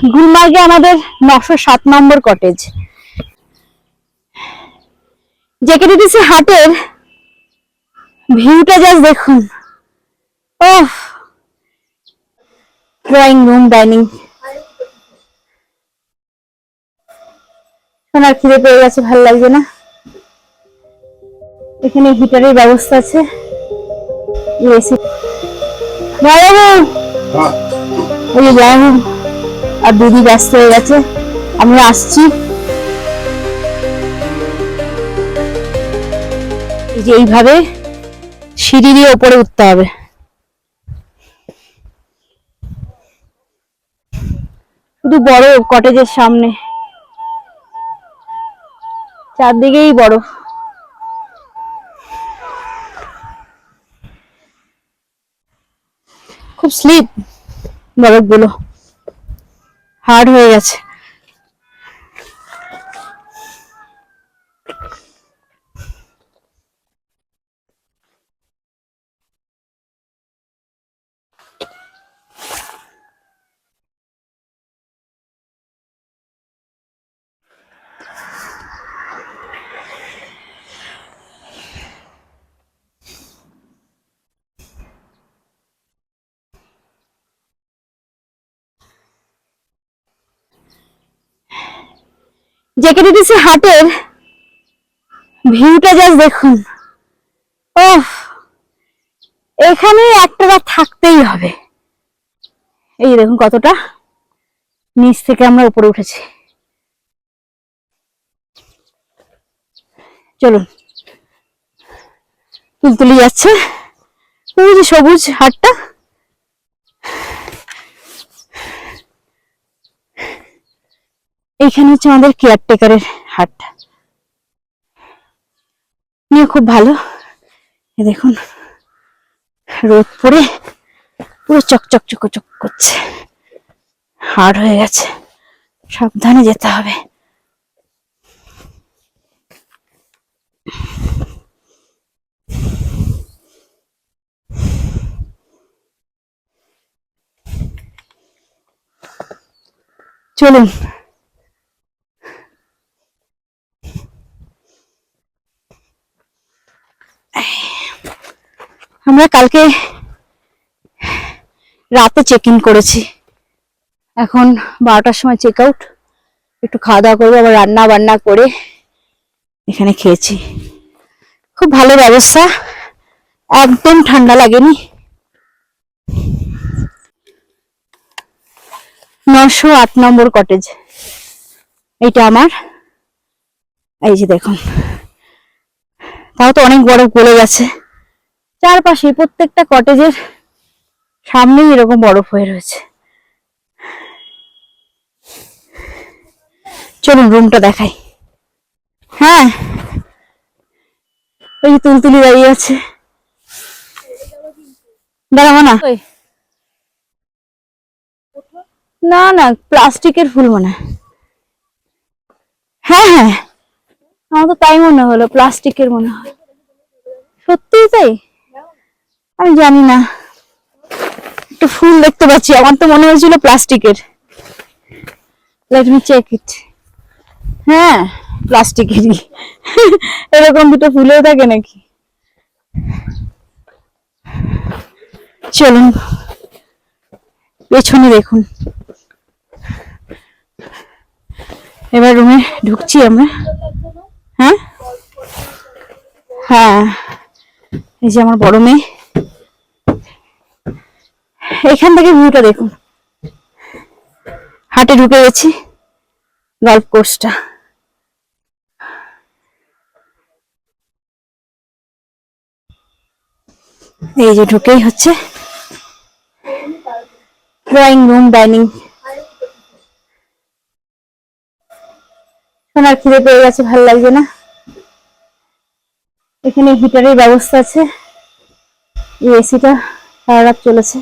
গুলমার্গে আমাদের 907 নম্বর কটেজ। জেকেটিডিসি হাটের ভিউটা জাস্ট দেখুন। ওহ, ড্রয়িং রুম, ডাইনিং। সোনার খিদে পেয়ে গেছে, ভালো লাগছে না। এখানে হিটারের ব্যবস্থা আছে। এসি ওই যে জামাইবাবু আর দিদি ব্যস্ত হয়ে গেছে, আমরা আসছি। এই যে এইভাবে সিঁড়ি দিয়ে উপরে উঠতে হবে। শুধু বড় কটেজের সামনে, চারদিকেই বড়। খুব স্লিপ, বরফগুলো হার্ড হয়ে গেছে। জেকেটিডিসি হাটের ভিউটা জাস্ট দেখুন। ওহ, এখানে একটা রাত থাকতেই হবে। এই দেখুন কতটা নিচ থেকে আমরা উপরে উঠেছি। চলুন, তুলতুলি যাচ্ছে, ওই যে সবুজ হাটটা। এইখানে হচ্ছে আমাদের কেয়ারটেকারের হাট, নিয়ে খুব ভালো। দেখুন রোদ পড়ে পুরো চকচক চকচক করছে, হার্ড হয়ে গেছে, সাবধানে যেতে হবে। চলুন, আমরা কালকে রাতে চেক ইন করেছি, এখন 12টার সময় চেক আউট। একটু খাওয়া দাওয়া করবো, আবার রান্না বান্না করে এখানে খেয়েছি। খুব ভালো ব্যবস্থা, একদম ঠান্ডা লাগেনি। 908 নম্বর কটেজ এইটা আমার। এই যে দেখুন, তাও তো অনেক বরফ গলে গেছে। চারপাশে প্রত্যেকটা কটেজের সামনেই এরকম বরফ হয়ে রয়েছে। চলুন রুমটা দেখাই। হ্যাঁ, ওই যে তুলতুলি দাঁড়িয়ে আছে, দাঁড়াবো না। না না, প্লাস্টিকের ফুল মনে হয়। হ্যাঁ হ্যাঁ, আমার তো তাই মনে হলো, প্লাস্টিকের মনে হয়। সত্যিই তাই? আমি জানি না, একটা ফুল দেখতে পাচ্ছি, আমার তো মনে হয়েছিল প্লাস্টিকের। Let me check it. হ্যাঁ, প্লাস্টিকেরই। এরকম দুটো ফুলেও থাকে নাকি? চলুন পেছনে দেখুন। এবার রুমে ঢুকছি আমরা। হ্যাঁ হ্যাঁ, এই যে আমার বড় মেয়ে, এখান থেকে ভিউটা দেখুন। হাটে ঢুকে গেছি, গল্ফ কোর্সটা। এই যে ঢুকেই হচ্ছে ড্রয়িং রুম, ডাইনিং। সোনার খিদে পেয়ে গেছে, ভালো লাগছে না। এখানে হিটারের ব্যবস্থা আছে, এই এসিটা সারা রাত চলেছে।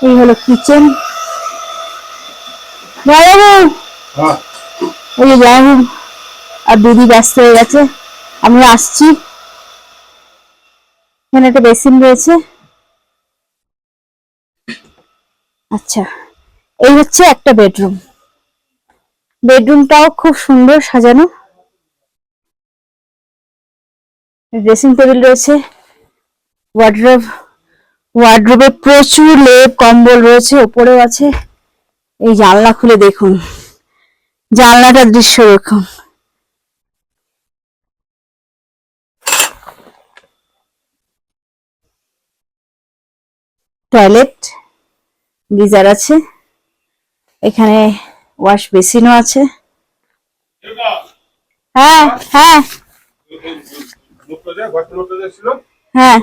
এই হলো কিচেন। ওই যে জামাইবাবু আর দিদি ব্যস্ত হয়ে গেছে, আমরা আসছি। এখানে একটা বেসিন রয়েছে। আচ্ছা, এই হচ্ছে একটা বেডরুম। বেডরুমটাও খুব সুন্দর সাজানো। ড্রেসিং টেবিল রয়েছে, ওয়ার্ডরোব, ওয়ার্ডরোবে প্রচুর লেপ কম্বল রয়েছে, ওপরেও আছে। এই জানলা খুলে দেখুন, জানলাটার দৃশ্য দেখুন। টয়লেট, গিজার আছে, এখানে ওয়াশ বেসিনও আছে। হ্যাঁ হ্যাঁ হ্যাঁ,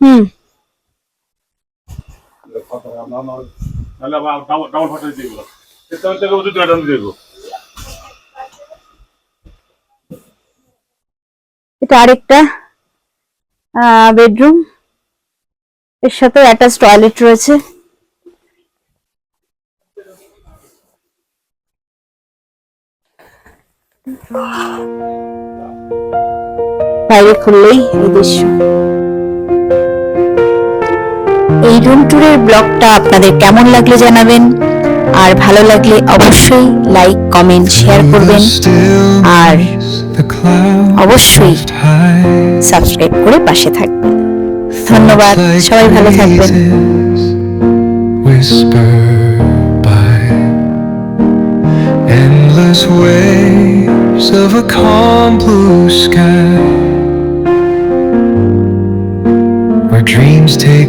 হুম, এটা আরেকটা বেডরুম, এর সাথে অ্যাটাচ টয়লেট রয়েছে। বাইরে খুললেই এই দৃশ্য। এই রুম ট্যুরের ব্লগটা আপনাদের কেমন লাগলো জানাবেন, আর ভালো লাগলে অবশ্যই লাইক কমেন্ট শেয়ার করবেন, আর অবশ্যই সাবস্ক্রাইব করে পাশে থাকবেন। ধন্যবাদ, সবাই ভালো থাকবেন। Endless waves of a calm blue sky, where dreams take